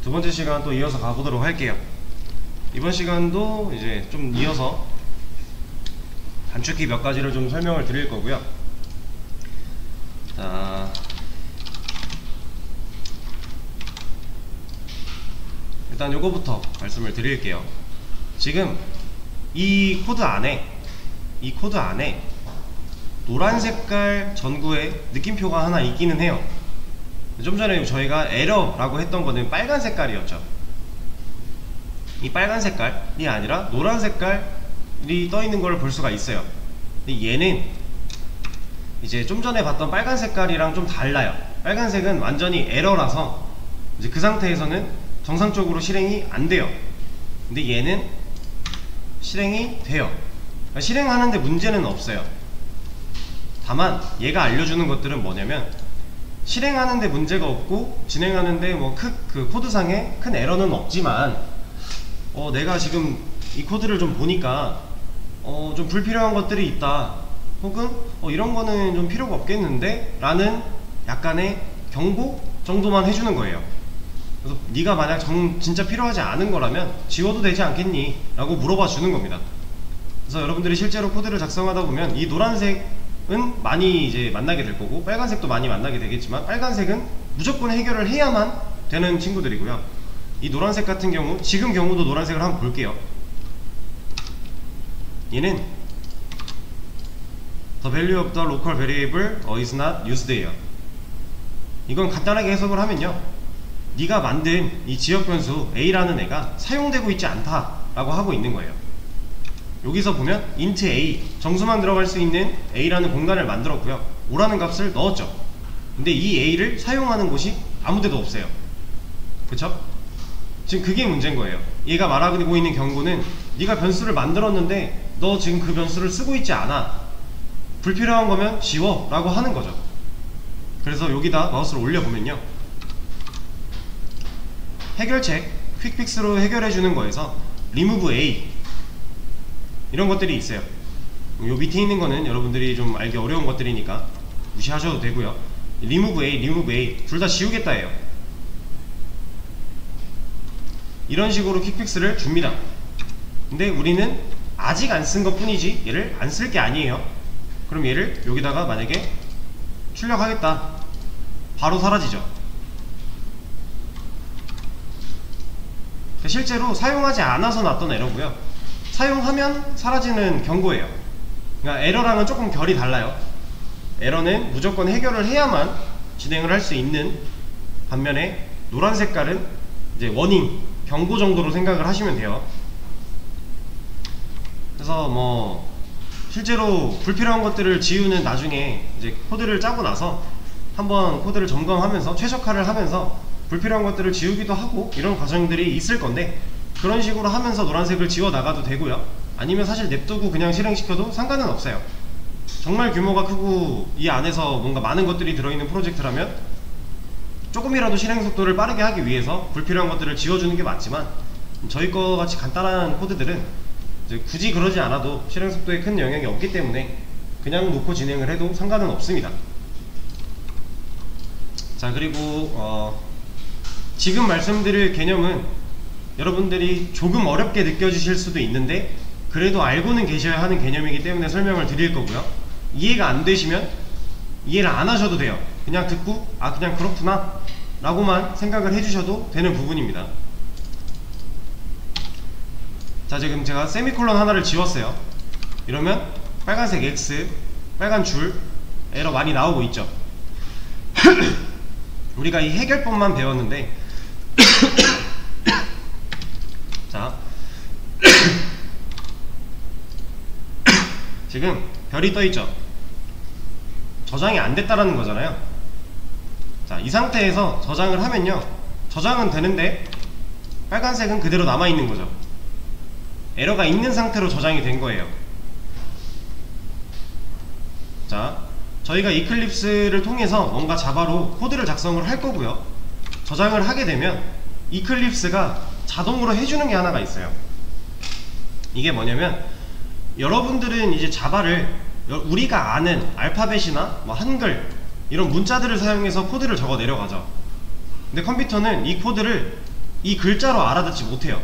두 번째 시간 또 이어서 가보도록 할게요. 이번 시간도 이제 좀 이어서 단축키 몇 가지를 좀 설명을 드릴 거고요. 자, 일단 요거부터 말씀을 드릴게요. 지금 이 코드 안에 노란 색깔 전구에 느낌표가 하나 있기는 해요. 좀 전에 저희가 에러라고 했던 거는 빨간 색깔이었죠. 이 빨간 색깔이 아니라 노란 색깔이 떠 있는 걸 볼 수가 있어요. 근데 얘는 이제 좀 전에 봤던 빨간 색깔이랑 좀 달라요. 빨간색은 완전히 에러라서 이제 그 상태에서는 정상적으로 실행이 안 돼요. 근데 얘는 실행이 돼요. 그러니까 실행하는데 문제는 없어요. 다만 얘가 알려주는 것들은 뭐냐면, 실행하는데 문제가 없고 진행하는데 뭐 그 코드상에 큰 에러는 없지만 내가 지금 이 코드를 좀 보니까 좀 불필요한 것들이 있다, 혹은 이런 거는 좀 필요가 없겠는데 라는 약간의 경고 정도만 해주는 거예요. 그래서 네가 만약 진짜 필요하지 않은 거라면 지워도 되지 않겠니? 라고 물어봐 주는 겁니다. 그래서 여러분들이 실제로 코드를 작성하다 보면 이 노란색은 많이 이제 만나게 될 거고, 빨간색도 많이 만나게 되겠지만, 빨간색은 무조건 해결을 해야만 되는 친구들이고요. 이 노란색 같은 경우, 지금 경우도 노란색을 한번 볼게요. 얘는 The value of the local variable is not used here. 이건 간단하게 해석을 하면요, 네가 만든 이 지역 변수 a라는 애가 사용되고 있지 않다 라고 하고 있는 거예요. 여기서 보면 int a, 정수만 들어갈 수 있는 a라는 공간을 만들었고요, o라는 값을 넣었죠. 근데 이 a를 사용하는 곳이 아무데도 없어요. 그쵸? 지금 그게 문제인 거예요. 얘가 말하고 있는 경고는 네가 변수를 만들었는데 너 지금 그 변수를 쓰고 있지 않아, 불필요한 거면 지워 라고 하는 거죠. 그래서 여기다 마우스를 올려보면요, 해결책 퀵픽스로 해결해주는 거에서 remove a 이런 것들이 있어요. 요 밑에 있는 거는 여러분들이 좀 알기 어려운 것들이니까 무시하셔도 되고요. remove a 둘 다 지우겠다 해요. 이런 식으로 퀵픽스를 줍니다. 근데 우리는 아직 안 쓴 것 뿐이지 얘를 안 쓸 게 아니에요. 그럼 얘를 여기다가 만약에 출력하겠다, 바로 사라지죠. 실제로 사용하지 않아서 났던 에러고요, 사용하면 사라지는 경고예요. 그러니까 에러랑은 조금 결이 달라요. 에러는 무조건 해결을 해야만 진행을 할 수 있는 반면에, 노란 색깔은 이제 워닝, 경고 정도로 생각을 하시면 돼요. 그래서 뭐 실제로 불필요한 것들을 지우는, 나중에 이제 코드를 짜고 나서 한번 코드를 점검하면서 최적화를 하면서 불필요한 것들을 지우기도 하고 이런 과정들이 있을 건데, 그런 식으로 하면서 노란색을 지워 나가도 되고요, 아니면 사실 냅두고 그냥 실행시켜도 상관은 없어요. 정말 규모가 크고 이 안에서 뭔가 많은 것들이 들어있는 프로젝트라면 조금이라도 실행 속도를 빠르게 하기 위해서 불필요한 것들을 지워주는 게 맞지만, 저희 거 같이 간단한 코드들은 이제 굳이 그러지 않아도 실행 속도에 큰 영향이 없기 때문에 그냥 놓고 진행을 해도 상관은 없습니다. 자, 그리고 지금 말씀드릴 개념은 여러분들이 조금 어렵게 느껴지실 수도 있는데 그래도 알고는 계셔야 하는 개념이기 때문에 설명을 드릴 거고요. 이해가 안 되시면 이해를 안 하셔도 돼요. 그냥 듣고 그냥 그렇구나 라고만 생각을 해주셔도 되는 부분입니다. 자, 지금 제가 세미콜론 하나를 지웠어요. 이러면 빨간색 X, 빨간 줄, 에러 많이 나오고 있죠. 우리가 이 해결법만 배웠는데 자, 지금 별이 떠있죠. 저장이 안 됐다라는 거잖아요. 자, 이 상태에서 저장을 하면요, 저장은 되는데 빨간색은 그대로 남아있는 거죠. 에러가 있는 상태로 저장이 된 거예요. 자, 저희가 이클립스를 통해서 뭔가 자바로 코드를 작성을 할 거고요, 저장을 하게 되면 이클립스가 자동으로 해주는 게 하나가 있어요. 이게 뭐냐면, 여러분들은 이제 자바를 우리가 아는 알파벳이나 뭐 한글 이런 문자들을 사용해서 코드를 적어 내려가죠. 근데 컴퓨터는 이 코드를 이 글자로 알아듣지 못해요.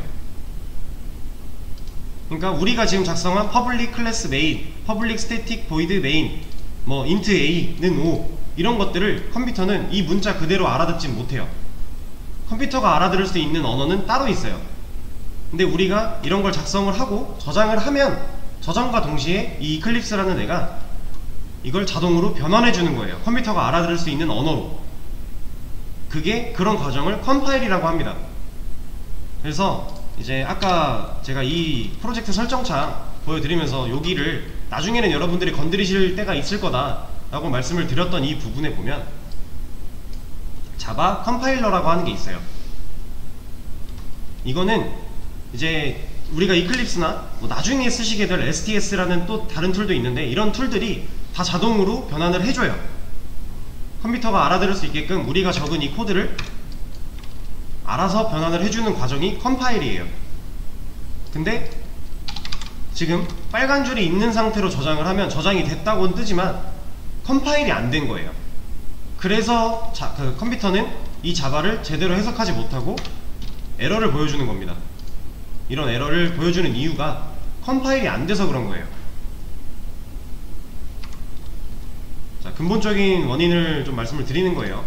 그러니까 우리가 지금 작성한 public class main, public static void main, 뭐 int a는 5 이런 것들을 컴퓨터는 이 문자 그대로 알아듣지 못해요. 컴퓨터가 알아들을 수 있는 언어는 따로 있어요. 근데 우리가 이런 걸 작성을 하고 저장을 하면 저장과 동시에 이 이클립스라는 애가 이걸 자동으로 변환해 주는 거예요. 컴퓨터가 알아들을 수 있는 언어로. 그게 그런 과정을 컴파일이라고 합니다. 그래서 이제 아까 제가 이 프로젝트 설정창 보여드리면서 여기를 나중에는 여러분들이 건드리실 때가 있을 거다 라고 말씀을 드렸던 이 부분에 보면 자바 컴파일러라고 하는 게 있어요. 이거는 이제 우리가 이클립스나 뭐 나중에 쓰시게 될 STS라는 또 다른 툴도 있는데 이런 툴들이 다 자동으로 변환을 해줘요. 컴퓨터가 알아들을 수 있게끔 우리가 적은 이 코드를 알아서 변환을 해주는 과정이 컴파일이에요. 근데 지금 빨간 줄이 있는 상태로 저장을 하면 저장이 됐다고는 뜨지만 컴파일이 안 된 거예요. 그래서 그 컴퓨터는 이 자바를 제대로 해석하지 못하고 에러를 보여주는 겁니다. 이런 에러를 보여주는 이유가 컴파일이 안 돼서 그런 거예요. 자, 근본적인 원인을 좀 말씀을 드리는 거예요.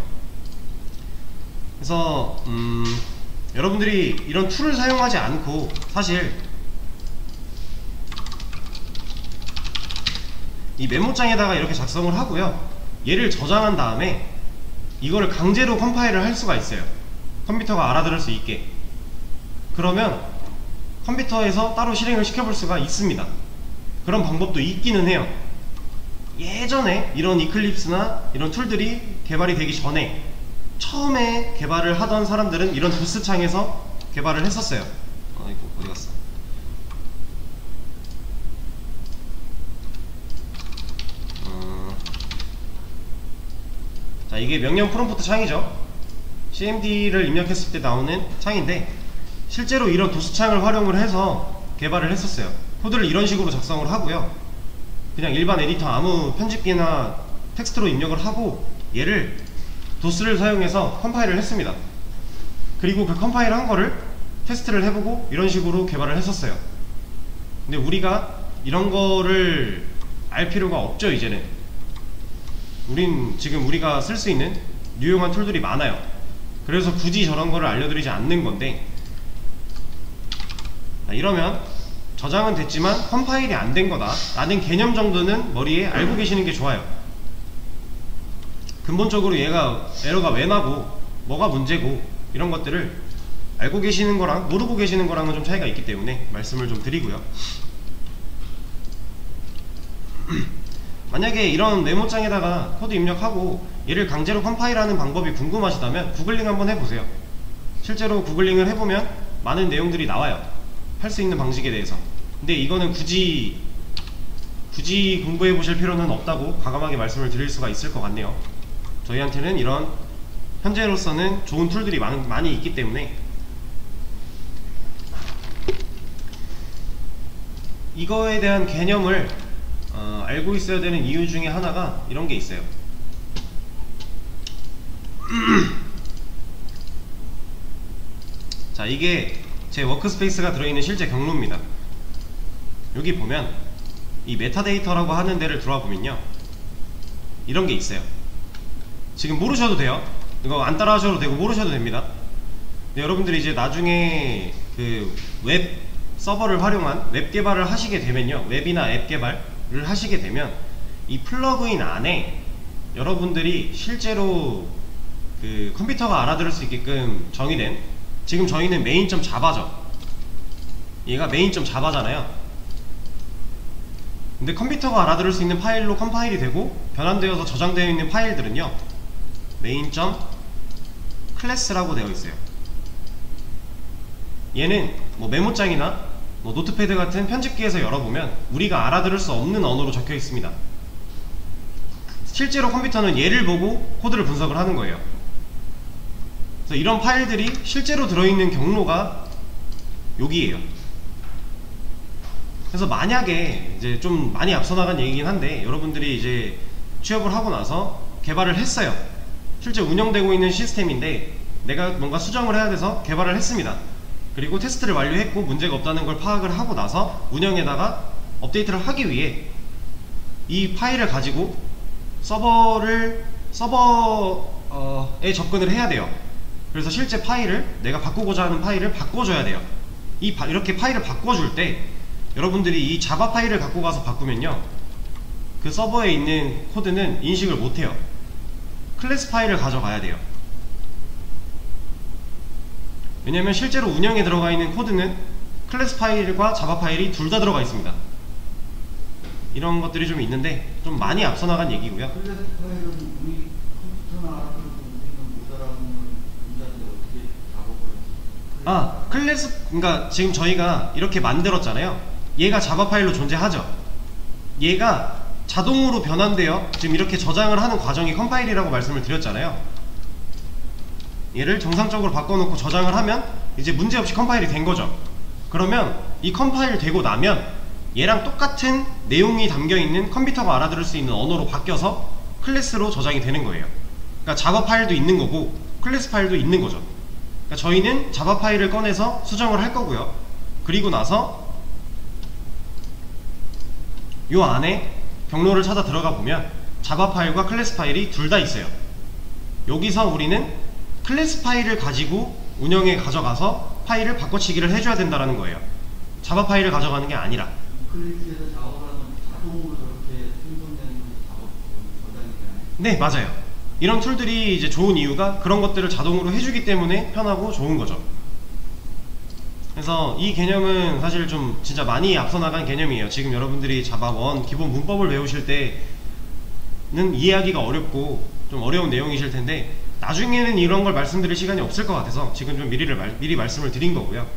그래서 여러분들이 이런 툴을 사용하지 않고 사실 이 메모장에다가 이렇게 작성을 하고요, 얘를 저장한 다음에 이거를 강제로 컴파일을 할 수가 있어요. 컴퓨터가 알아들을 수 있게. 그러면 컴퓨터에서 따로 실행을 시켜볼 수가 있습니다. 그런 방법도 있기는 해요. 예전에 이런 이클립스나 이런 툴들이 개발이 되기 전에 처음에 개발을 하던 사람들은 이런 도스 창에서 개발을 했었어요. 이거 어디 갔어? 자, 이게 명령 프롬프트 창이죠. cmd를 입력했을 때 나오는 창인데 실제로 이런 도스 창을 활용을 해서 개발을 했었어요. 코드를 이런 식으로 작성을 하고요, 그냥 일반 에디터 아무 편집기나 텍스트로 입력을 하고 얘를 도스를 사용해서 컴파일을 했습니다. 그리고 그 컴파일 한 거를 테스트를 해보고 이런 식으로 개발을 했었어요. 근데 우리가 이런 거를 알 필요가 없죠. 이제는 우린 지금 우리가 쓸 수 있는 유용한 툴들이 많아요. 그래서 굳이 저런 거를 알려드리지 않는 건데, 이러면 저장은 됐지만 컴파일이 안 된 거다 라는 개념 정도는 머리에 알고 계시는 게 좋아요. 근본적으로 얘가 에러가 왜 나고 뭐가 문제고 이런 것들을 알고 계시는 거랑 모르고 계시는 거랑은 좀 차이가 있기 때문에 말씀을 좀 드리고요. 만약에 이런 메모장에다가 코드 입력하고 얘를 강제로 컴파일하는 방법이 궁금하시다면 구글링 한번 해보세요. 실제로 구글링을 해보면 많은 내용들이 나와요. 할 수 있는 방식에 대해서. 근데 이거는 굳이 공부해 보실 필요는 없다고 과감하게 말씀을 드릴 수가 있을 것 같네요. 저희한테는 이런 현재로서는 좋은 툴들이 많이 있기 때문에. 이거에 대한 개념을 알고 있어야 되는 이유 중에 하나가 이런 게 있어요. 자, 이게 제 워크스페이스가 들어있는 실제 경로입니다. 여기 보면 이 메타데이터라고 하는 데를 들어와 보면요, 이런 게 있어요. 지금 모르셔도 돼요. 이거 안 따라 하셔도 되고 모르셔도 됩니다. 근데 여러분들이 이제 나중에 그 웹 서버를 활용한 웹 개발을 하시게 되면요, 웹이나 앱 개발을 하시게 되면 이 플러그인 안에 여러분들이 실제로 그 컴퓨터가 알아들을 수 있게끔 정의된, 지금 저희는 main.java죠. 얘가 main.java잖아요. 근데 컴퓨터가 알아들을 수 있는 파일로 컴파일이 되고 변환되어서 저장되어 있는 파일들은요, main.class라고 되어 있어요. 얘는 뭐 메모장이나 뭐 노트패드 같은 편집기에서 열어보면 우리가 알아들을 수 없는 언어로 적혀 있습니다. 실제로 컴퓨터는 얘를 보고 코드를 분석을 하는 거예요. 그래서 이런 파일들이 실제로 들어있는 경로가 여기에요. 그래서 만약에 이제 좀 많이 앞서 나간 얘기긴 한데, 여러분들이 이제 취업을 하고 나서 개발을 했어요. 실제 운영되고 있는 시스템인데 내가 뭔가 수정을 해야 돼서 개발을 했습니다. 그리고 테스트를 완료했고 문제가 없다는 걸 파악을 하고 나서 운영에다가 업데이트를 하기 위해 이 파일을 가지고 서버에 접근을 해야 돼요. 그래서 실제 파일을, 내가 바꾸고자 하는 파일을 바꿔줘야 돼요. 이렇게 파일을 바꿔줄 때 여러분들이 이 자바 파일을 갖고 가서 바꾸면요, 그 서버에 있는 코드는 인식을 못해요. 클래스 파일을 가져가야 돼요. 왜냐면 실제로 운영에 들어가 있는 코드는 클래스 파일과 자바 파일이 둘 다 들어가 있습니다. 이런 것들이 좀 있는데 좀 많이 앞서 나간 얘기고요. 클래스 파일은 우리 컴퓨터나 알아들어도 우리는 못 알아보는 문자인데 어떻게 작업을 클래스, 그러니까 지금 저희가 이렇게 만들었잖아요. 얘가 자바 파일로 존재하죠. 얘가 자동으로 변환되어 지금 이렇게 저장을 하는 과정이 컴파일이라고 말씀을 드렸잖아요. 얘를 정상적으로 바꿔놓고 저장을 하면 이제 문제없이 컴파일이 된 거죠. 그러면 이 컴파일 되고 나면 얘랑 똑같은 내용이 담겨있는, 컴퓨터가 알아들을 수 있는 언어로 바뀌어서 클래스로 저장이 되는 거예요. 그러니까 자바 파일도 있는 거고 클래스 파일도 있는 거죠. 그러니까 저희는 자바 파일을 꺼내서 수정을 할 거고요. 그리고 나서 요 안에 경로를 찾아 들어가 보면 자바 파일과 클래스 파일이 둘 다 있어요. 여기서 우리는 클래스 파일을 가지고 운영에 가져가서 파일을 바꿔치기를 해줘야 된다는 거예요. 자바 파일을 가져가는 게 아니라. 클래스에서 작업을 하면 자동으로 저렇게 생성되는 작업 저장이 되나요? 네, 맞아요. 이런 툴들이 이제 좋은 이유가 그런 것들을 자동으로 해주기 때문에 편하고 좋은 거죠. 그래서 이 개념은 사실 좀 진짜 많이 앞서 나간 개념이에요. 지금 여러분들이 자바 1 기본 문법을 배우실 때는 이해하기가 어렵고 좀 어려운 내용이실 텐데 나중에는 이런 걸 말씀드릴 시간이 없을 것 같아서 지금 좀 미리 말씀을 드린 거고요.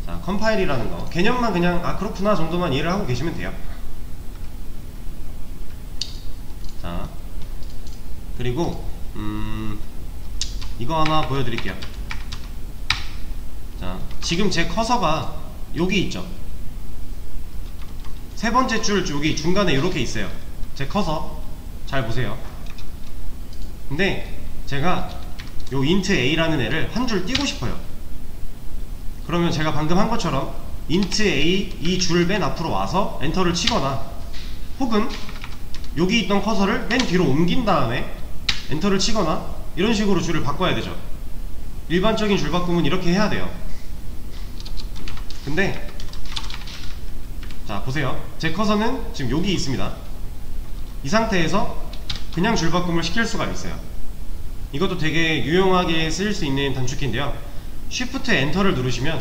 자, 컴파일이라는 거 개념만 그냥 그렇구나 정도만 이해를 하고 계시면 돼요. 자, 그리고 이거 하나 보여드릴게요. 자, 지금 제 커서가 여기 있죠. 세 번째 줄 여기 중간에 이렇게 있어요. 제 커서 잘 보세요. 근데 제가 요 int a라는 애를 한 줄 띄고 싶어요. 그러면 제가 방금 한 것처럼 int a 이 줄 맨 앞으로 와서 엔터를 치거나 혹은 여기 있던 커서를 맨 뒤로 옮긴 다음에 엔터를 치거나 이런 식으로 줄을 바꿔야 되죠. 일반적인 줄 바꿈은 이렇게 해야 돼요. 근데 자, 보세요. 제 커서는 지금 여기 있습니다. 이 상태에서 그냥 줄 바꿈을 시킬 수가 있어요. 이것도 되게 유용하게 쓰일 수 있는 단축키인데요. Shift 엔터를 누르시면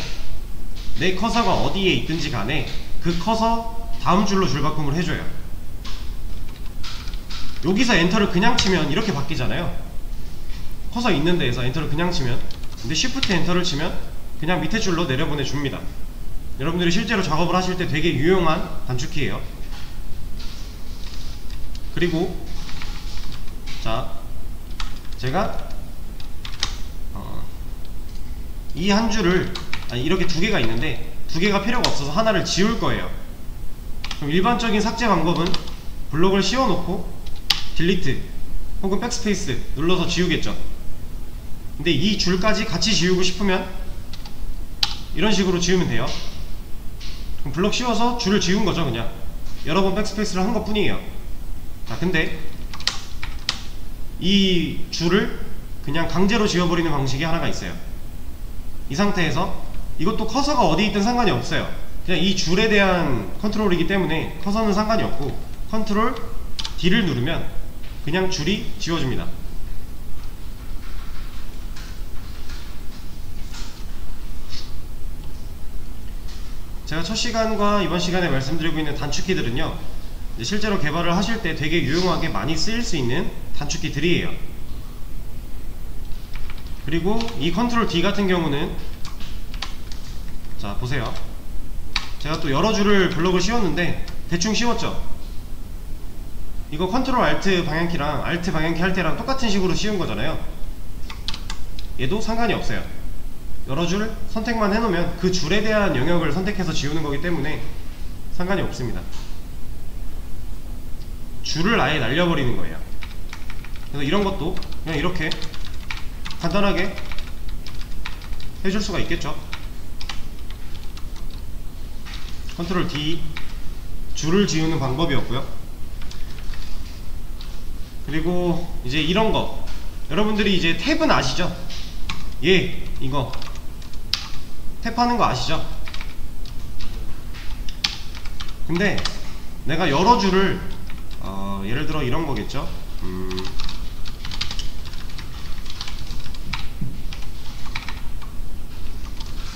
내 커서가 어디에 있든지 간에 그 커서 다음 줄로 줄 바꿈을 해줘요. 여기서 엔터를 그냥 치면 이렇게 바뀌잖아요. 커서 있는 데에서 엔터를 그냥 치면, 근데 Shift 엔터를 치면 그냥 밑에 줄로 내려보내 줍니다. 여러분들이 실제로 작업을 하실 때 되게 유용한 단축키예요. 그리고 자, 제가 이 한 줄을 이렇게 두 개가 있는데 두 개가 필요가 없어서 하나를 지울 거예요. 그럼 일반적인 삭제 방법은 블록을 씌워놓고 딜리트 혹은 백스페이스 눌러서 지우겠죠. 근데 이 줄까지 같이 지우고 싶으면 이런 식으로 지우면 돼요. 그럼 블록 씌워서 줄을 지운 거죠. 그냥 여러 번 백스페이스를 한 것 뿐이에요. 자, 근데 이 줄을 그냥 강제로 지워버리는 방식이 하나가 있어요. 이 상태에서 이것도 커서가 어디 있든 상관이 없어요. 그냥 이 줄에 대한 컨트롤이기 때문에 커서는 상관이 없고 컨트롤 D를 누르면 그냥 줄이 지워집니다. 제가 첫 시간과 이번 시간에 말씀드리고 있는 단축키들은요, 실제로 개발을 하실 때 되게 유용하게 많이 쓰일 수 있는 단축키들이에요. 그리고 이 컨트롤 D 같은 경우는 자, 보세요. 제가 또 여러 줄을 블록을 씌웠는데 대충 씌웠죠. 이거 컨트롤 알트 방향키랑 알트 방향키 할 때랑 똑같은 식으로 씌운 거잖아요. 얘도 상관이 없어요. 여러 줄 선택만 해놓으면 그 줄에 대한 영역을 선택해서 지우는 거기 때문에 상관이 없습니다. 줄을 아예 날려버리는 거예요. 그래서 이런 것도 그냥 이렇게 간단하게 해줄 수가 있겠죠. 컨트롤 D 줄을 지우는 방법이었고요. 그리고 이제 이런 거 여러분들이 이제 탭은 아시죠? 이거 탭하는 거 아시죠? 근데 내가 여러 줄을 예를 들어 이런 거겠죠?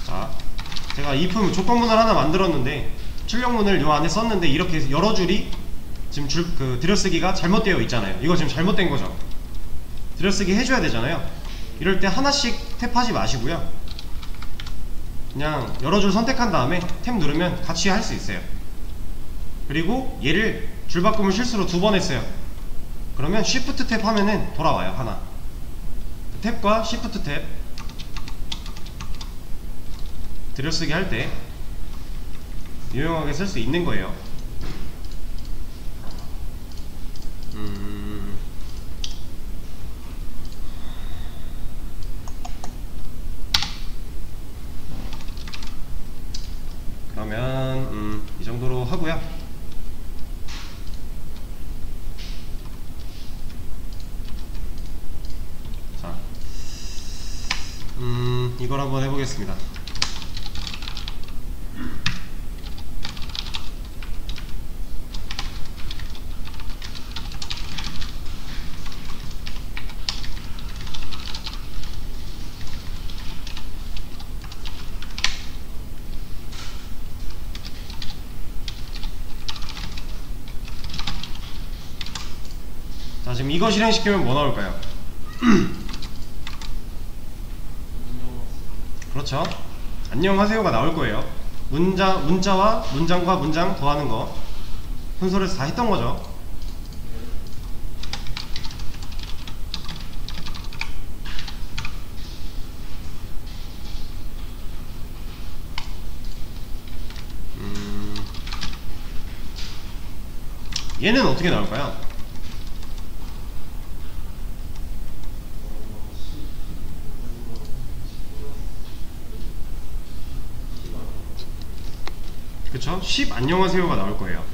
자, 제가 if 조건문을 하나 만들었는데 출력문을 요 안에 썼는데 이렇게 여러 줄이 지금 들여쓰기가 잘못되어 있잖아요. 이거 지금 잘못된 거죠. 들여쓰기 해줘야 되잖아요. 이럴 때 하나씩 탭하지 마시고요. 그냥 여러 줄 선택한 다음에 탭 누르면 같이 할 수 있어요. 그리고 얘를 줄바꿈을 실수로 2번 했어요. 그러면 Shift 탭 하면은 돌아와요. 하나 탭과 Shift 탭 들여쓰기 할 때 유용하게 쓸 수 있는 거예요. 그러면 이 정도로 하고요. 자, 이걸 한번 해보겠습니다. 자, 지금 이거 실행시키면 뭐 나올까요? 그렇죠. 안녕하세요가 나올 거예요. 문자와 문장과 문장 더하는 거 순서를 다 했던 거죠. 얘는 어떻게 나올까요? 그쵸? 10 안녕하세요가 나올 거예요.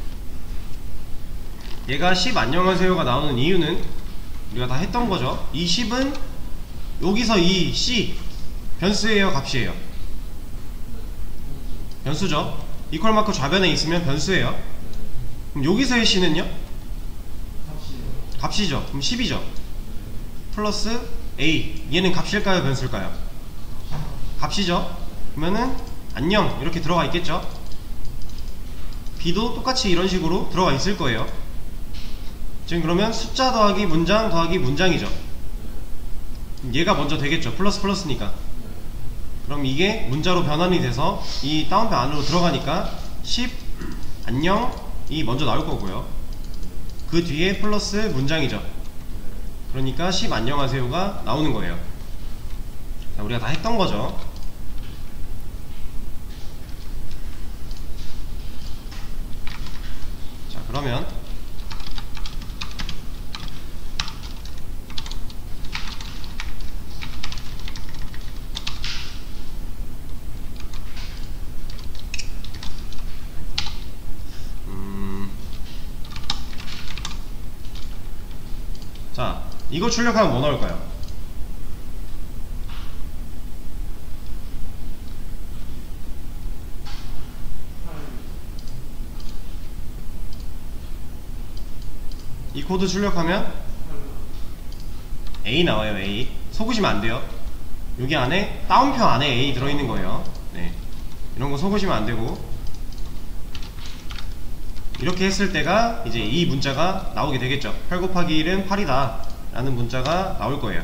얘가 10 안녕하세요가 나오는 이유는 우리가 다 했던 거죠. 이 10은 여기서 이 C 변수예요, 값이에요? 변수죠. 이퀄 마크 좌변에 있으면 변수예요. 그럼 여기서의 C는요? 값이죠. 그럼 10이죠. 플러스 A, 얘는 값일까요, 변수일까요? 값이죠. 그러면은 안녕 이렇게 들어가 있겠죠. B도 똑같이 이런 식으로 들어가 있을 거예요. 지금 그러면 숫자 더하기 문장 더하기 문장이죠. 얘가 먼저 되겠죠. 플러스 플러스니까. 그럼 이게 문자로 변환이 돼서 이 다운표 안으로 들어가니까 10 안녕이 먼저 나올 거고요. 그 뒤에 플러스 문장이죠. 그러니까 10 안녕하세요가 나오는 거예요. 자, 우리가 다 했던 거죠. 자, 그러면 자, 이거 출력하면 뭐 나올까요? 이 코드 출력하면 A 나와요. A 속으시면 안 돼요. 여기 안에 다운표 안에 A 들어있는 거예요. 네, 이런 거 속으시면 안 되고, 이렇게 했을 때가 이제 이 문자가 나오게 되겠죠. 8 곱하기 1은 8이다 라는 문자가 나올 거예요.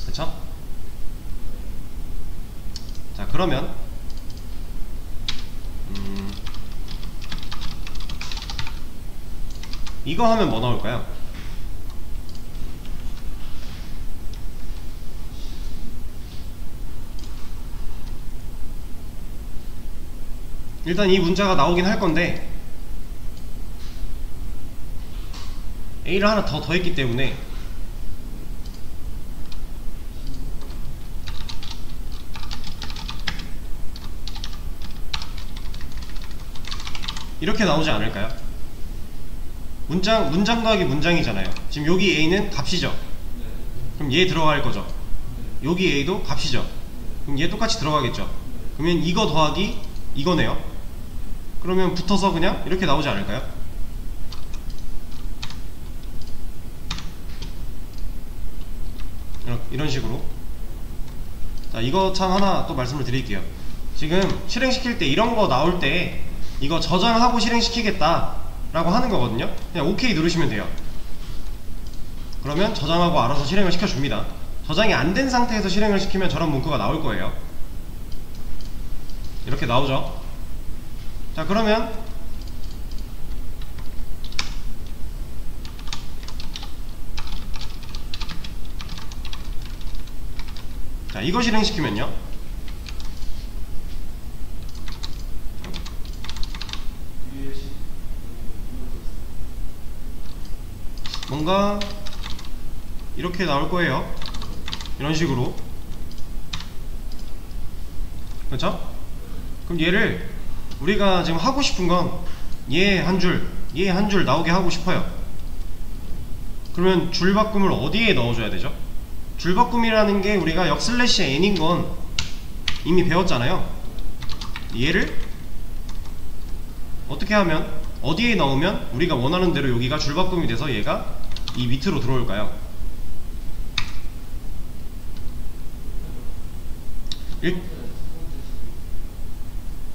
그쵸? 자, 그러면 이거 하면 뭐 나올까요? 일단 이 문자가 나오긴 할 건데 A를 하나 더 더했기 때문에 이렇게 나오지 않을까요? 문장 더하기 문장이잖아요. 지금 여기 A는 값이죠. 그럼 얘 들어갈 거죠. 여기 A도 값이죠. 그럼 얘 똑같이 들어가겠죠. 그러면 이거 더하기 이거네요. 그러면 붙어서 그냥 이렇게 나오지 않을까요? 이런 식으로. 자, 이거 참 하나 또 말씀을 드릴게요. 지금 실행시킬 때 이런 거 나올 때 이거 저장하고 실행시키겠다 라고 하는 거거든요. 그냥 OK 누르시면 돼요. 그러면 저장하고 알아서 실행을 시켜줍니다. 저장이 안 된 상태에서 실행을 시키면 저런 문구가 나올 거예요. 이렇게 나오죠. 자, 그러면 자, 이거 실행시키면요, 뭔가 이렇게 나올 거예요. 이런 식으로. 그렇죠? 그럼 얘를 우리가 지금 하고 싶은 건 얘 한 줄, 얘 한 줄 나오게 하고 싶어요. 그러면 줄바꿈을 어디에 넣어줘야 되죠? 줄바꿈이라는 게 우리가 역슬래시 n인 건 이미 배웠잖아요. 얘를 어떻게 하면, 어디에 넣으면 우리가 원하는 대로 여기가 줄바꿈이 돼서 얘가 이 밑으로 들어올까요?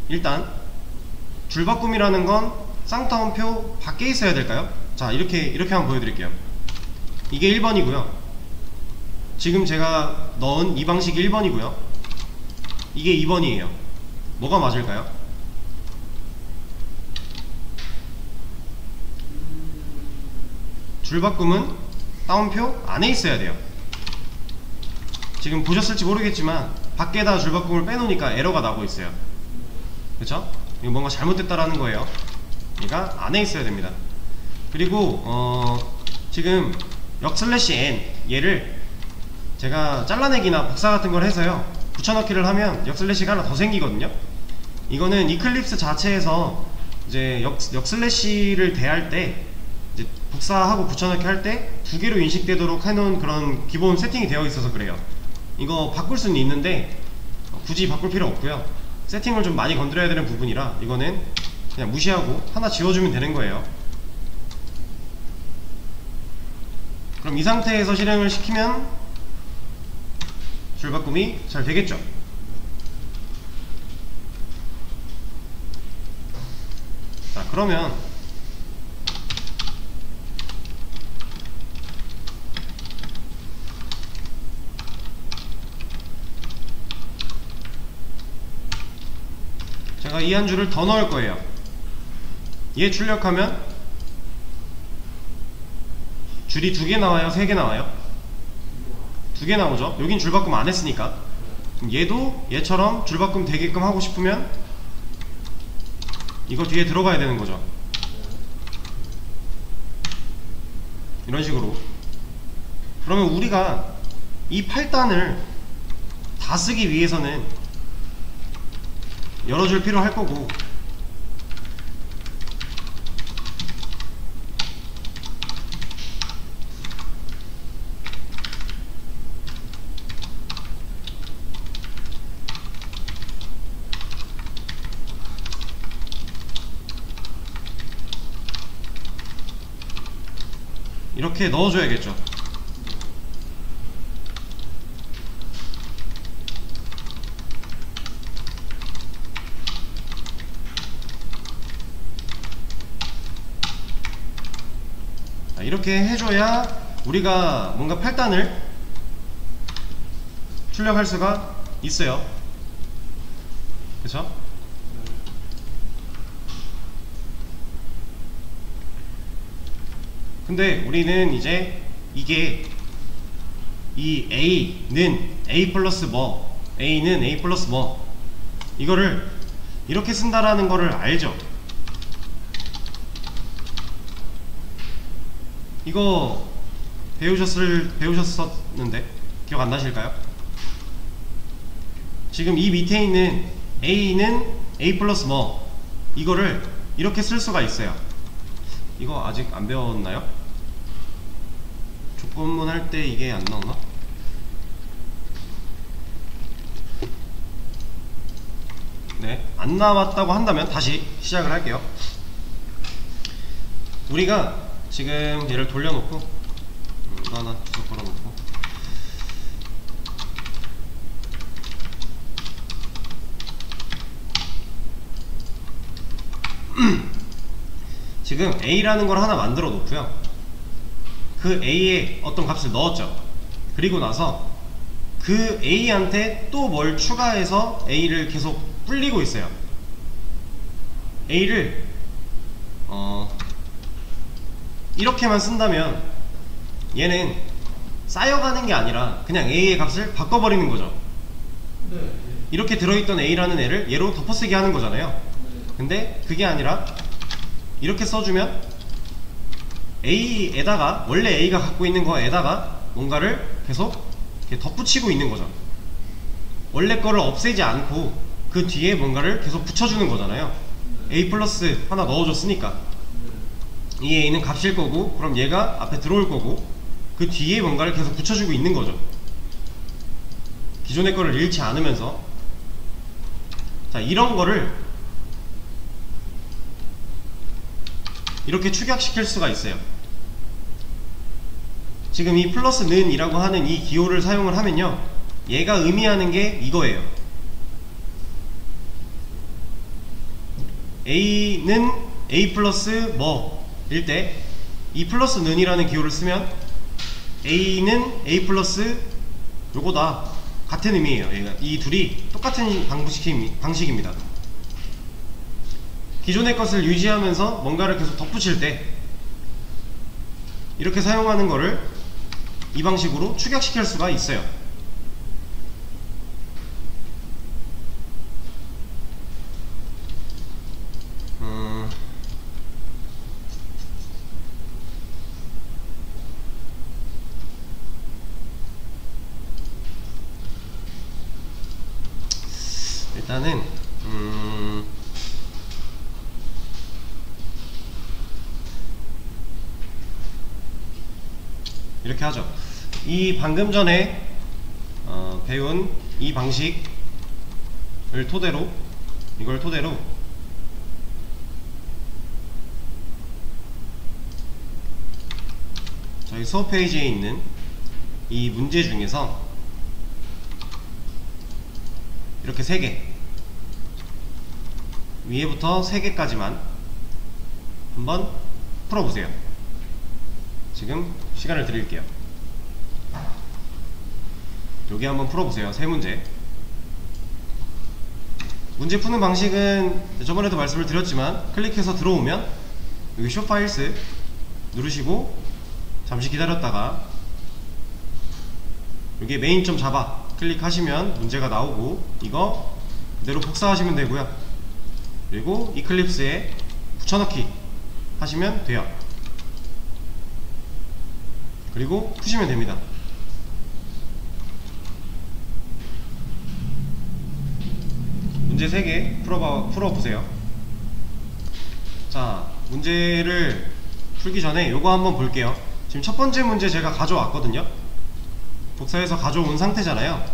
일단 줄바꿈이라는 건 쌍따옴표 밖에 있어야 될까요? 자, 이렇게 한번 보여드릴게요. 이게 1번이고요 지금 제가 넣은 이 방식이 1번이고요 이게 2번이에요 뭐가 맞을까요? 줄바꿈은 따옴표 안에 있어야 돼요. 지금 보셨을지 모르겠지만 밖에다 줄바꿈을 빼놓으니까 에러가 나고 있어요. 그쵸? 이거 뭔가 잘못됐다라는 거예요. 그러니까 안에 있어야 됩니다. 그리고 지금 역슬래시 n 얘를 제가 잘라내기나 복사 같은 걸 해서요 붙여넣기를 하면 역슬래시가 하나 더 생기거든요. 이거는 이클립스 자체에서 이제 역슬래시를 대할 때 이제 복사하고 붙여넣기 할 때 두 개로 인식되도록 해놓은 그런 기본 세팅이 되어 있어서 그래요. 이거 바꿀 수는 있는데 굳이 바꿀 필요 없고요. 세팅을 좀 많이 건드려야 되는 부분이라 이거는 그냥 무시하고 하나 지워주면 되는 거예요. 그럼 이 상태에서 실행을 시키면 줄바꿈이 잘 되겠죠. 자, 그러면 제가 이 한 줄을 더 넣을 거예요. 얘 출력하면 줄이 2개 나와요? 3개 나와요? 2개 나오죠? 여긴 줄바꿈 안 했으니까. 얘도 얘처럼 줄바꿈 되게끔 하고 싶으면 이거 뒤에 들어가야 되는 거죠. 이런 식으로. 그러면 우리가 이 8단을 다 쓰기 위해서는 여러 줄 필요할 거고, 이렇게 넣어줘야겠죠. 이렇게 해줘야 우리가 뭔가 8단을 출력할 수가 있어요. 그쵸? 근데 우리는 이제 이게 이 A는 A 플러스 뭐, A는 A 플러스 뭐, 이거를 이렇게 쓴다라는 거를 알죠? 이거 배우셨었는데 기억 안 나실까요? 지금 이 밑에 있는 A는 A 플러스 뭐, 이거를 이렇게 쓸 수가 있어요. 이거 아직 안 배웠나요? 조건문 할 때 이게 안 나오나? 네, 안 나왔다고 한다면 다시 시작을 할게요. 우리가 지금 얘를 돌려놓고 이거 하나 계속 걸어놓고 지금 A라는 걸 하나 만들어 놓고요. 그 A에 어떤 값을 넣었죠. 그리고 나서 그 A한테 또 뭘 추가해서 A를 계속 불리고 있어요. A를 이렇게만 쓴다면 얘는 쌓여가는 게 아니라 그냥 A의 값을 바꿔버리는 거죠. 네. 이렇게 들어있던 A라는 애를 얘로 덮어쓰기 하는 거잖아요. 근데 그게 아니라 이렇게 써주면 A에다가 원래 A가 갖고 있는 거에다가 뭔가를 계속 이렇게 덧붙이고 있는 거죠. 원래 거를 없애지 않고 그 뒤에 뭔가를 계속 붙여주는 거잖아요. A 플러스 하나 넣어줬으니까 이 A는 값일 거고, 그럼 얘가 앞에 들어올 거고, 그 뒤에 뭔가를 계속 붙여주고 있는 거죠. 기존의 거를 잃지 않으면서. 자, 이런 거를 이렇게 축약시킬 수가 있어요. 지금 이 플러스는 이라고 하는 이 기호를 사용을 하면요, 얘가 의미하는 게 이거예요. A는 A 플러스 뭐 일 때 이 플러스 는이라는 기호를 쓰면 A는 A 플러스 요거다, 같은 의미예요. 얘가 이 둘이 똑같은 방식입니다. 기존의 것을 유지하면서 뭔가를 계속 덧붙일 때 이렇게 사용하는 거를 이 방식으로 축약시킬 수가 있어요. 일단은 이렇게 하죠. 이 방금 전에 배운 이 방식을 토대로, 이걸 토대로 저희 수업 페이지에 있는 이 문제 중에서 이렇게 3개, 위에부터 3개까지만 한번 풀어보세요. 지금 시간을 드릴게요. 여기 한번 풀어보세요. 3문제. 문제 푸는 방식은 저번에도 말씀을 드렸지만, 클릭해서 들어오면 여기 쇼 파일스 누르시고 잠시 기다렸다가 여기 메인.java 자바 클릭하시면 문제가 나오고, 이거 그대로 복사하시면 되고요. 그리고 이클립스에 붙여넣기 하시면 돼요. 그리고 푸시면 됩니다. 문제 3개 풀어보세요. 자, 문제를 풀기 전에 요거 한번 볼게요. 지금 첫 번째 문제 제가 가져왔거든요. 복사해서 가져온 상태잖아요.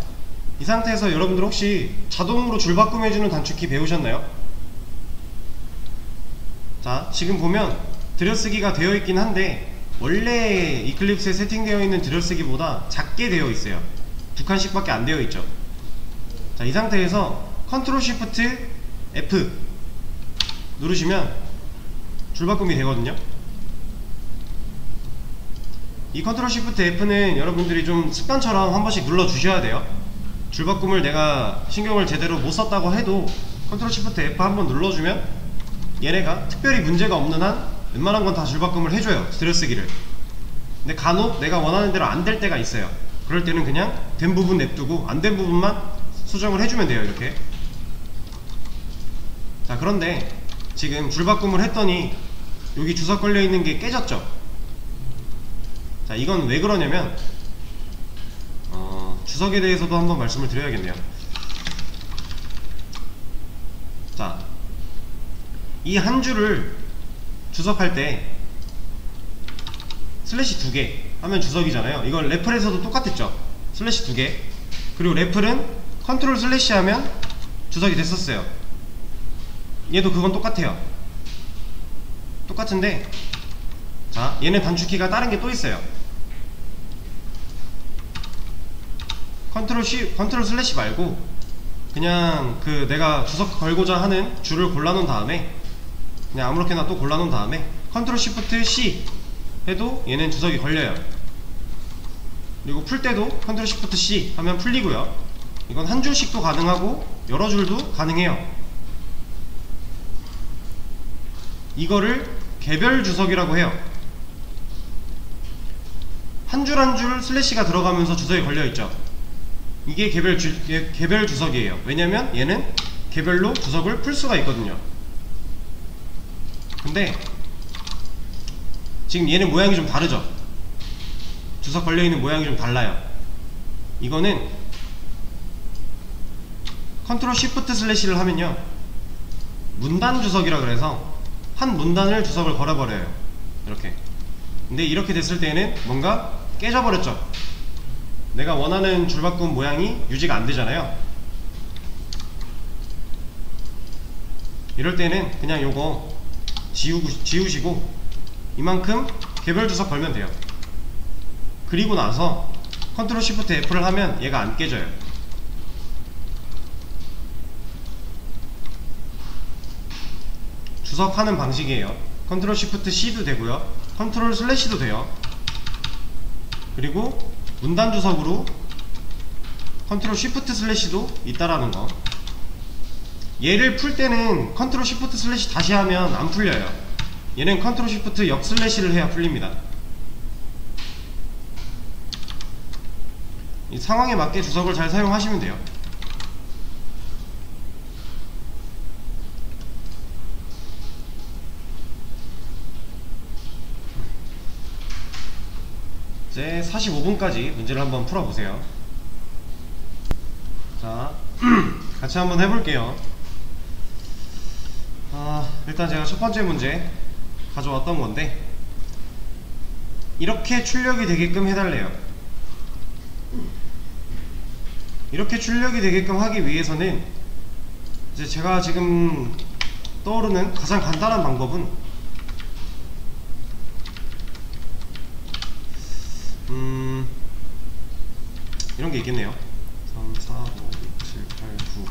이 상태에서 여러분들 혹시 자동으로 줄바꿈해주는 단축키 배우셨나요? 자, 지금 보면 들여쓰기가 되어 있긴 한데 원래 이클립스에 세팅되어 있는 들여쓰기보다 작게 되어 있어요. 2칸씩 밖에 안 되어 있죠. 자, 이 상태에서 컨트롤 쉬프트 F 누르시면 줄바꿈이 되거든요. 이 컨트롤 쉬프트 F는 여러분들이 좀 습관처럼 한 번씩 눌러 주셔야 돼요. 줄바꿈을 내가 신경을 제대로 못 썼다고 해도 컨트롤 쉬프트 F 한번 눌러주면 얘네가 특별히 문제가 없는 한 웬만한 건 다 줄바꿈을 해줘요. 들여쓰기를. 근데 간혹 내가 원하는 대로 안 될 때가 있어요. 그럴 때는 그냥 된 부분 냅두고 안 된 부분만 수정을 해주면 돼요. 이렇게. 자, 그런데 지금 줄바꿈을 했더니 여기 주석 걸려있는 게 깨졌죠. 자, 이건 왜 그러냐면 주석에 대해서도 한번 말씀을 드려야겠네요. 자, 이 한 줄을 주석할 때 슬래시 2개 하면 주석이잖아요. 이건 레플에서도 똑같았죠. 슬래시 2개. 그리고 레플은 컨트롤 슬래시 하면 주석이 됐었어요. 얘도 그건 똑같아요. 똑같은데, 자, 얘는 단축키가 다른 게 또 있어요. 컨트롤 슬래시 말고 그냥 그 내가 주석 걸고자 하는 줄을 골라놓은 다음에 그냥 아무렇게나 또 골라놓은 다음에 컨트롤 쉬프트 C 해도 얘는 주석이 걸려요. 그리고 풀 때도 컨트롤 쉬프트 C 하면 풀리고요. 이건 한 줄씩도 가능하고 여러 줄도 가능해요. 이거를 개별 주석이라고 해요. 한 줄 한 줄 슬래시가 들어가면서 주석이 걸려있죠. 이게 개별 주석이에요. 왜냐면 얘는 개별로 주석을 풀 수가 있거든요. 근데 지금 얘는 모양이 좀 다르죠. 주석 걸려있는 모양이 좀 달라요. 이거는 컨트롤 쉬프트 슬래시를 하면요, 문단 주석이라 그래서 한 문단을 주석을 걸어버려요. 이렇게. 근데 이렇게 됐을 때는 뭔가 깨져버렸죠. 내가 원하는 줄바꿈 모양이 유지가 안되잖아요. 이럴 때는 그냥 요거 지우시고 이만큼 개별 주석 걸면 돼요. 그리고 나서 컨트롤 쉬프트 F를 하면 얘가 안 깨져요. 주석하는 방식이에요. 컨트롤 쉬프트 C도 되고요, 컨트롤 슬래시도 돼요. 그리고 문단 주석으로 컨트롤 쉬프트 슬래시도 있다라는 거. 얘를 풀 때는 컨트롤 쉬프트 슬래시 다시 하면 안 풀려요. 얘는 컨트롤 쉬프트 역 슬래시를 해야 풀립니다. 이 상황에 맞게 주석을 잘 사용하시면 돼요. 이제 45분까지 문제를 한번 풀어보세요. 자, 같이 한번 해볼게요. 일단 제가 첫 번째 문제 가져왔던 건데, 이렇게 출력이 되게끔 해달래요. 이렇게 출력이 되게끔 하기 위해서는 이제 제가 지금 떠오르는 가장 간단한 방법은 이런 게 있겠네요. 3, 4, 5, 6, 7, 8, 9.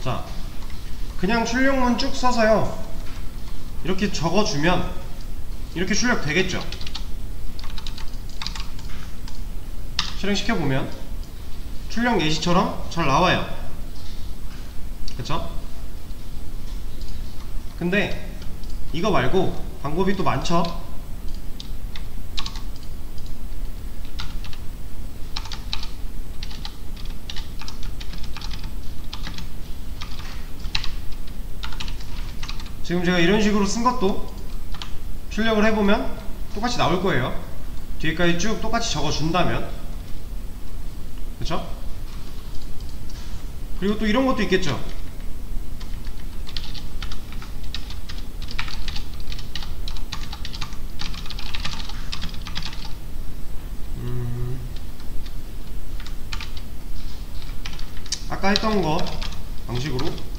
자, 그냥 출력문 쭉 써서요, 이렇게 적어주면 이렇게 출력 되겠죠. 실행시켜보면 출력 예시처럼 잘 나와요. 그쵸? 근데 이거 말고 방법이 또 많죠. 지금 제가 이런 식으로 쓴 것도 출력을 해보면 똑같이 나올 거예요. 뒤에까지 쭉 똑같이 적어준다면. 그쵸? 그리고 또 이런 것도 있겠죠. 아까 했던 거 방식으로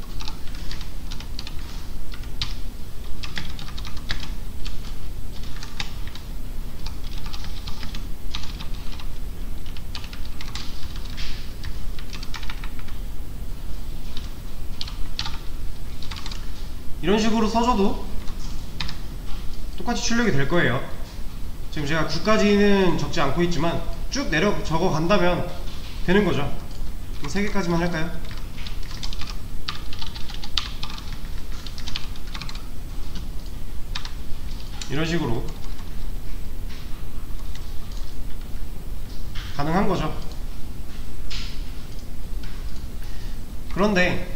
이런 식으로 써줘도 똑같이 출력이 될 거예요. 지금 제가 9까지는 적지 않고 있지만 쭉 내려 적어 간다면 되는 거죠. 3개까지만 할까요? 이런 식으로 가능한 거죠. 그런데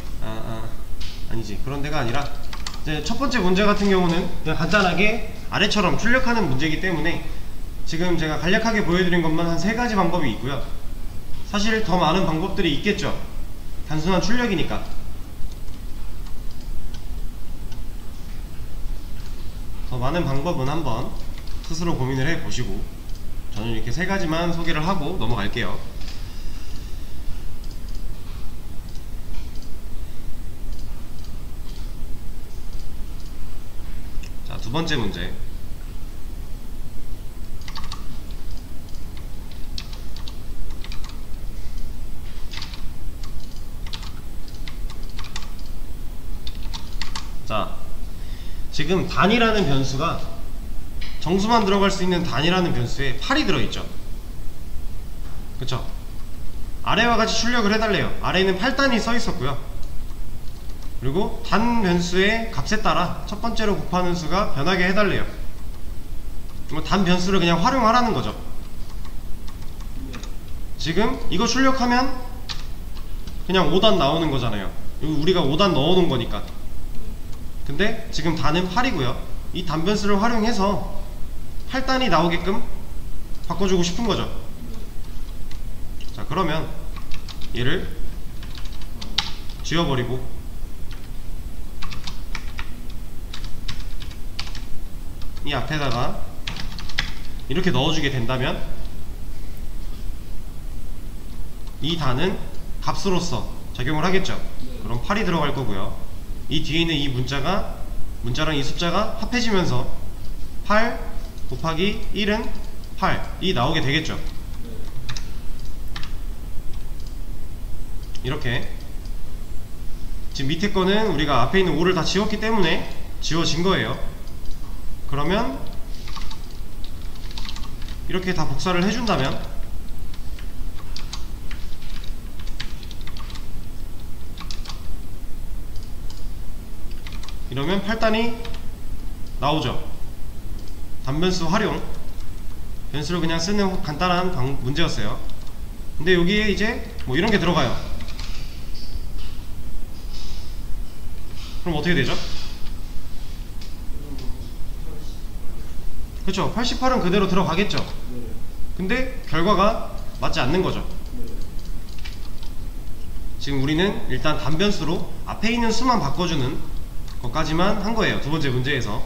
아니지, 그런데가 아니라 이제 첫 번째 문제 같은 경우는 그냥 간단하게 아래처럼 출력하는 문제이기 때문에 지금 제가 간략하게 보여드린 것만 한 3가지 방법이 있고요. 사실 더 많은 방법들이 있겠죠. 단순한 출력이니까. 더 많은 방법은 한번 스스로 고민을 해 보시고, 저는 이렇게 3가지만 소개를 하고 넘어갈게요. 자, 두 번째 문제. 자, 지금 단이라는 변수가, 정수만 들어갈 수 있는 단이라는 변수에 8이 들어있죠. 그쵸? 아래와 같이 출력을 해달래요. 아래에는 8단이 써있었고요. 그리고 단 변수의 값에 따라 첫 번째로 곱하는 수가 변하게 해달래요. 단 변수를 그냥 활용하라는 거죠. 지금 이거 출력하면 그냥 5단 나오는 거잖아요. 이거 우리가 5단 넣어놓은 거니까. 근데 지금 단은 8이고요 이 단 변수를 활용해서 8단이 나오게끔 바꿔주고 싶은 거죠. 자, 그러면 얘를 지워버리고 이 앞에다가 이렇게 넣어주게 된다면 이 단은 값으로서 작용을 하겠죠. 그럼 8이 들어갈 거고요. 이 뒤에 있는 이 문자랑 이 숫자가 합해지면서 8 곱하기 1은 8이 나오게 되겠죠. 이렇게 지금 밑에 거는 우리가 앞에 있는 5를 다 지웠기 때문에 지워진 거예요. 그러면 이렇게 다 복사를 해준다면 이러면 8단이 나오죠. 단변수 활용, 변수를 그냥 쓰는 간단한 문제였어요. 근데 여기에 이제 뭐 이런게 들어가요. 그럼 어떻게 되죠? 그쵸, 88은 그대로 들어가겠죠. 근데 결과가 맞지 않는 거죠. 지금 우리는 일단 단변수로 앞에 있는 수만 바꿔주는 것까지만 한 거예요. 두 번째 문제에서.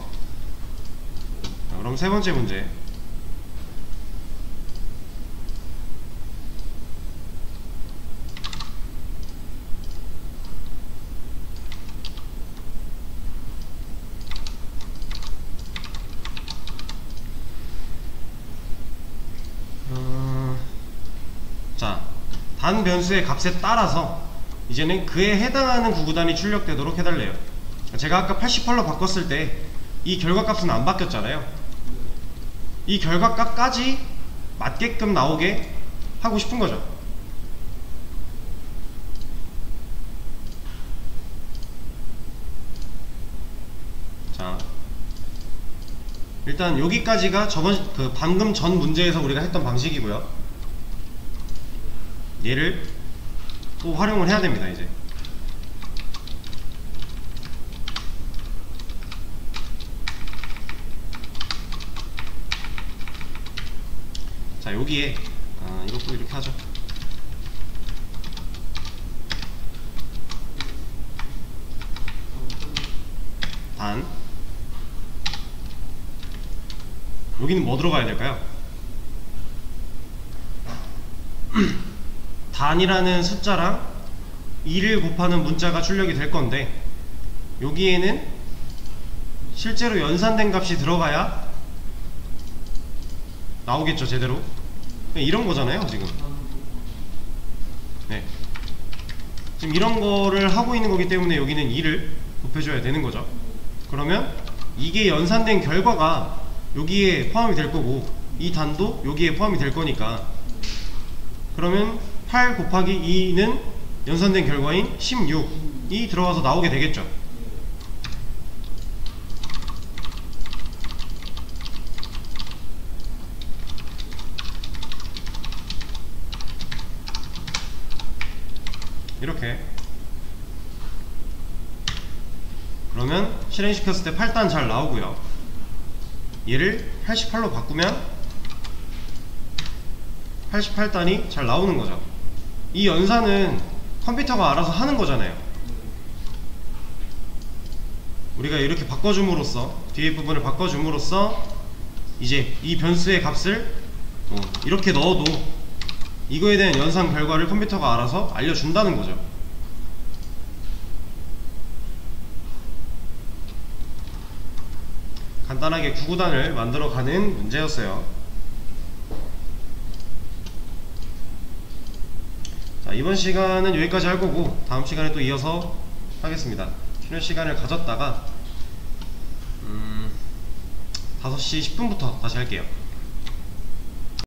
자, 그럼 세 번째 문제. 자, 단 변수의 값에 따라서 이제는 그에 해당하는 구구단이 출력되도록 해달래요. 제가 아까 88로 바꿨을 때 이 결과값은 안 바뀌었잖아요. 이 결과값까지 맞게끔 나오게 하고 싶은 거죠. 자, 일단 여기까지가 방금 전 문제에서 우리가 했던 방식이고요. 얘를 또 활용을 해야 됩니다. 이제 자, 여기에 이것도 이렇게 하죠. 단, 여기는 뭐 들어가야 될까요? 단이라는 숫자랑 2를 곱하는 문자가 출력이 될 건데, 여기에는 실제로 연산된 값이 들어가야 나오겠죠, 제대로. 이런 거잖아요, 지금. 네. 지금 이런 거를 하고 있는 거기 때문에 여기는 2를 곱해줘야 되는 거죠. 그러면 이게 연산된 결과가 여기에 포함이 될 거고, 이 단도 여기에 포함이 될 거니까, 그러면 8 곱하기 2는 연산된 결과인 16이 들어가서 나오게 되겠죠. 이렇게. 그러면 실행시켰을 때 8단 잘 나오고요. 얘를 88로 바꾸면 88단이 잘 나오는 거죠. 이 연산은 컴퓨터가 알아서 하는 거잖아요. 우리가 이렇게 바꿔줌으로써, 뒤에 부분을 바꿔줌으로써 이제 이 변수의 값을 이렇게 넣어도 이거에 대한 연산 결과를 컴퓨터가 알아서 알려준다는 거죠. 간단하게 구구단을 만들어가는 문제였어요. 자, 이번 시간은 여기까지 할 거고 다음 시간에 또 이어서 하겠습니다. 쉬는 시간을 가졌다가 5시 10분부터 다시 할게요.